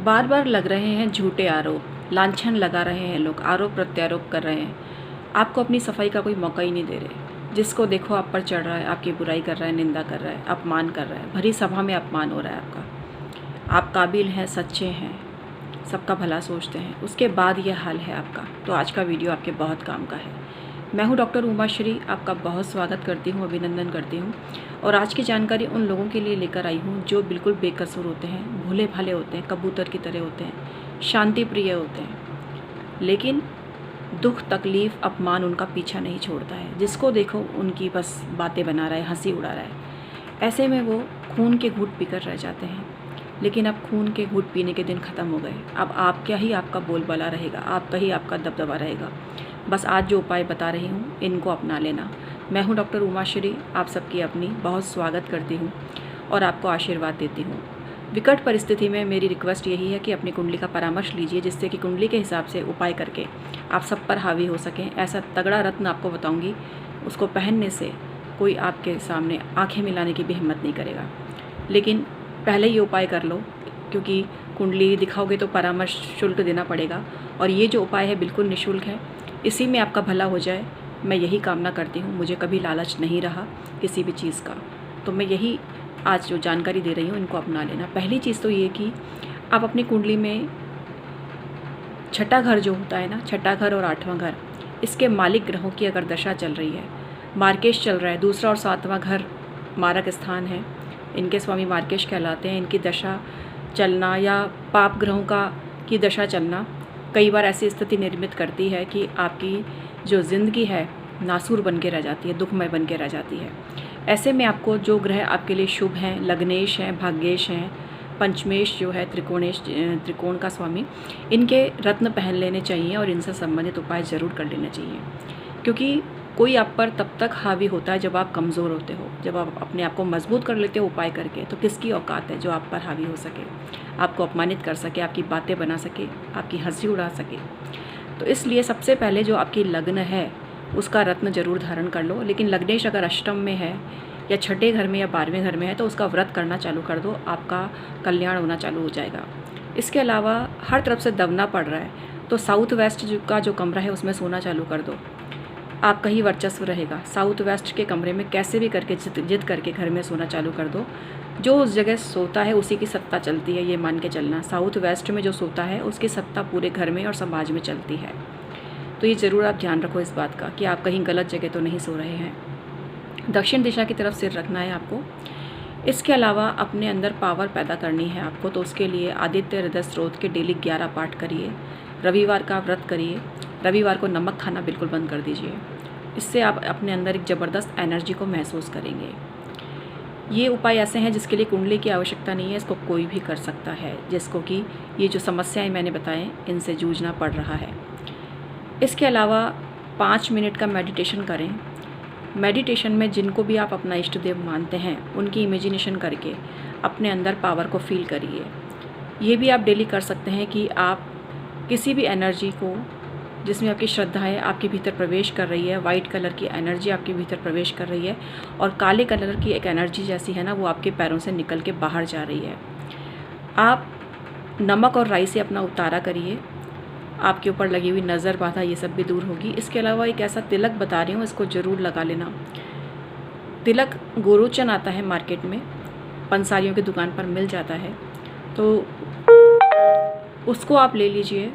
बार बार लग रहे हैं झूठे आरोप, लांछन लगा रहे हैं लोग, आरोप प्रत्यारोप कर रहे हैं। आपको अपनी सफाई का कोई मौका ही नहीं दे रहे। जिसको देखो आप पर चढ़ रहा है, आपकी बुराई कर रहा है, निंदा कर रहा है, अपमान कर रहा है। भरी सभा में अपमान हो रहा है आपका। आप काबिल हैं, सच्चे हैं, सबका भला सोचते हैं, उसके बाद ये हाल है आपका। तो आज का वीडियो आपके बहुत काम का है। मैं हूं डॉक्टर उमाश्री, आपका बहुत स्वागत करती हूं, अभिनंदन करती हूं। और आज की जानकारी उन लोगों के लिए लेकर आई हूं जो बिल्कुल बेकसूर होते हैं, भोले भाले होते हैं, कबूतर की तरह होते हैं, शांति प्रिय होते हैं, लेकिन दुख तकलीफ़ अपमान उनका पीछा नहीं छोड़ता है। जिसको देखो उनकी बस बातें बना रहा है, हंसी उड़ा रहा है। ऐसे में वो खून के घूंट पीकर रह जाते हैं। लेकिन अब खून के घूंट पीने के दिन ख़त्म हो गए। अब आपका ही आपका बोलबाला रहेगा, आपका ही आपका दबदबा रहेगा। बस आज जो उपाय बता रही हूँ इनको अपना लेना। मैं हूँ डॉक्टर उमाश्री, आप सबकी अपनी बहुत स्वागत करती हूँ और आपको आशीर्वाद देती हूँ। विकट परिस्थिति में मेरी रिक्वेस्ट यही है कि अपनी कुंडली का परामर्श लीजिए, जिससे कि कुंडली के हिसाब से उपाय करके आप सब पर हावी हो सकें। ऐसा तगड़ा रत्न आपको बताऊँगी, उसको पहनने से कोई आपके सामने आँखें मिलाने की भी हिम्मत नहीं करेगा। लेकिन पहले ये उपाय कर लो, क्योंकि कुंडली दिखाओगे तो परामर्श शुल्क देना पड़ेगा। और ये जो उपाय है बिल्कुल निःशुल्क है, इसी में आपका भला हो जाए, मैं यही कामना करती हूँ। मुझे कभी लालच नहीं रहा किसी भी चीज़ का, तो मैं यही आज जो जानकारी दे रही हूँ इनको अपना लेना। पहली चीज़ तो ये कि आप अपनी कुंडली में छठा घर जो होता है ना, छठा घर और आठवां घर, इसके मालिक ग्रहों की अगर दशा चल रही है, मार्केश चल रहा है, दूसरा और सातवां घर मारक स्थान है, इनके स्वामी मार्केश कहलाते हैं। इनकी दशा चलना या पाप ग्रहों की दशा चलना कई बार ऐसी स्थिति निर्मित करती है कि आपकी जो ज़िंदगी है नासूर बन के रह जाती है, दुखमय बन के रह जाती है। ऐसे में आपको जो ग्रह आपके लिए शुभ हैं, लग्नेश हैं, भाग्येश हैं, पंचमेश जो है त्रिकोण का स्वामी, इनके रत्न पहन लेने चाहिए और इनसे संबंधित उपाय ज़रूर कर लेने चाहिए। क्योंकि कोई आप पर तब तक हावी होता है जब आप कमज़ोर होते हो, जब आप अपने आप को मजबूत कर लेते हो उपाय करके। तो किसकी औकात है जो आप पर हावी हो सके, आपको अपमानित कर सके, आपकी बातें बना सके, आपकी हंसी उड़ा सके। तो इसलिए सबसे पहले जो आपकी लग्न है उसका रत्न जरूर धारण कर लो। लेकिन लग्नेश अगर अष्टम में है या छठे घर में या 12वें घर में है तो उसका व्रत करना चालू कर दो, आपका कल्याण होना चालू हो जाएगा। इसके अलावा हर तरफ से दबना पड़ रहा है तो साउथ वेस्ट का जो कमरा है उसमें सोना चालू कर दो, आपका ही वर्चस्व रहेगा। साउथ वेस्ट के कमरे में कैसे भी करके जिद करके घर में सोना चालू कर दो। जो उस जगह सोता है उसी की सत्ता चलती है, ये मान के चलना। साउथ वेस्ट में जो सोता है उसकी सत्ता पूरे घर में और समाज में चलती है। तो ये ज़रूर आप ध्यान रखो इस बात का कि आप कहीं गलत जगह तो नहीं सो रहे हैं। दक्षिण दिशा की तरफ सिर रखना है आपको। इसके अलावा अपने अंदर पावर पैदा करनी है आपको, तो उसके लिए आदित्य हृदय स्रोत के डेली 11 पाठ करिए। रविवार का व्रत करिए। रविवार को नमक खाना बिल्कुल बंद कर दीजिए। इससे आप अपने अंदर एक ज़बरदस्त एनर्जी को महसूस करेंगे। ये उपाय ऐसे हैं जिसके लिए कुंडली की आवश्यकता नहीं है, इसको कोई भी कर सकता है जिसको कि ये जो समस्याएं मैंने बताएं इनसे जूझना पड़ रहा है। इसके अलावा 5 मिनट का मेडिटेशन करें। मेडिटेशन में जिनको भी आप अपना इष्ट देव मानते हैं उनकी इमेजिनेशन करके अपने अंदर पावर को फील करिए। ये भी आप डेली कर सकते हैं कि आप किसी भी एनर्जी को जिसमें आपकी श्रद्धा है आपके भीतर प्रवेश कर रही है, वाइट कलर की एनर्जी आपके भीतर प्रवेश कर रही है और काले कलर की एक एनर्जी जैसी है ना, वो आपके पैरों से निकल के बाहर जा रही है। आप नमक और राई से अपना उतारा करिए, आपके ऊपर लगी हुई नज़र बाधा ये सब भी दूर होगी। इसके अलावा एक ऐसा तिलक बता रही हूँ, इसको ज़रूर लगा लेना। तिलक गोरोचन आता है मार्केट में, पंसारियों की दुकान पर मिल जाता है, तो उसको आप ले लीजिए।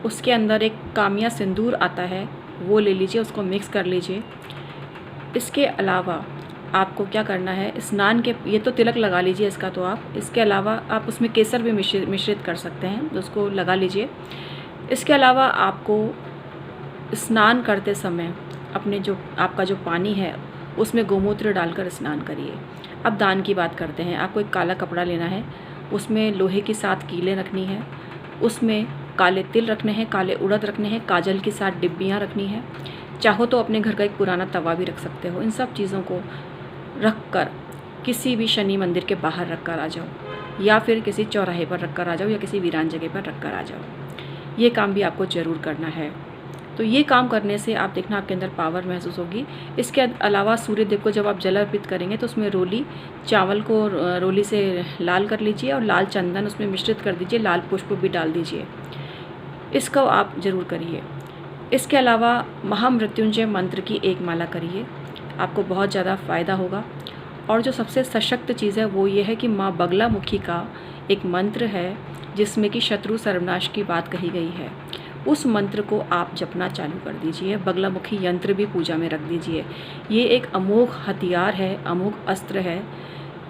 उसके अंदर एक कामिया सिंदूर आता है, वो ले लीजिए, उसको मिक्स कर लीजिए। इसके अलावा आपको क्या करना है, स्नान के ये तो तिलक लगा लीजिए इसका तो आप, इसके अलावा आप उसमें केसर भी मिश्रित कर सकते हैं, तो उसको लगा लीजिए। इसके अलावा आपको स्नान करते समय अपने जो आपका जो पानी है उसमें गोमूत्र डालकर स्नान करिए। अब दान की बात करते हैं। आपको एक काला कपड़ा लेना है, उसमें लोहे की 7 कीलें रखनी है, उसमें काले तिल रखने हैं, काले उड़द रखने हैं, काजल की 7 डिब्बियाँ रखनी है। चाहो तो अपने घर का एक पुराना तवा भी रख सकते हो। इन सब चीज़ों को रख कर किसी भी शनि मंदिर के बाहर रख कर आ जाओ, या फिर किसी चौराहे पर रख कर आ जाओ, या किसी वीरान जगह पर रख कर आ जाओ। ये काम भी आपको ज़रूर करना है। तो ये काम करने से आप देखना आपके अंदर पावर महसूस होगी। इसके अलावा सूर्य देव को जब आप जल अर्पित करेंगे तो उसमें रोली चावल को रोली से लाल कर लीजिए और लाल चंदन उसमें मिश्रित कर दीजिए, लाल पुष्प भी डाल दीजिए। इसको आप ज़रूर करिए। इसके अलावा महामृत्युंजय मंत्र की एक माला करिए, आपको बहुत ज़्यादा फ़ायदा होगा। और जो सबसे सशक्त चीज़ है वो ये है कि माँ बगलामुखी का एक मंत्र है जिसमें कि शत्रु सर्वनाश की बात कही गई है। उस मंत्र को आप जपना चालू कर दीजिए। बगलामुखी यंत्र भी पूजा में रख दीजिए। ये एक अमोघ हथियार है, अमोघ अस्त्र है।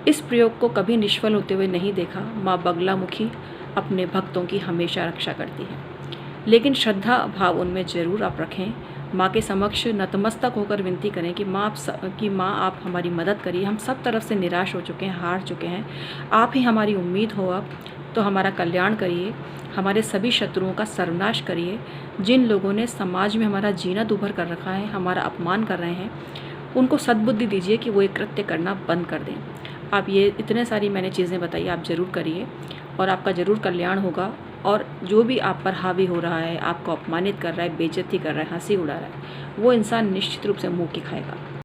इस प्रयोग को कभी निष्फल होते हुए नहीं देखा। माँ बगलामुखी अपने भक्तों की हमेशा रक्षा करती है, लेकिन श्रद्धा भाव उनमें ज़रूर आप रखें। माँ के समक्ष नतमस्तक होकर विनती करें कि माँ आप हमारी मदद करिए। हम सब तरफ से निराश हो चुके हैं, हार चुके हैं। आप ही हमारी उम्मीद हो, अब तो हमारा कल्याण करिए, हमारे सभी शत्रुओं का सर्वनाश करिए। जिन लोगों ने समाज में हमारा जीना दूभर कर रखा है, हमारा अपमान कर रहे हैं, उनको सद्बुद्धि दीजिए कि वो ये कृत्य करना बंद कर दें। आप ये इतने सारी मैंने चीज़ें बताई, आप ज़रूर करिए और आपका ज़रूर कल्याण होगा। और जो भी आप पर हावी हो रहा है, आपको अपमानित कर रहा है, बेइज्जती कर रहा है, हंसी उड़ा रहा है, वो इंसान निश्चित रूप से मुँह की खाएगा।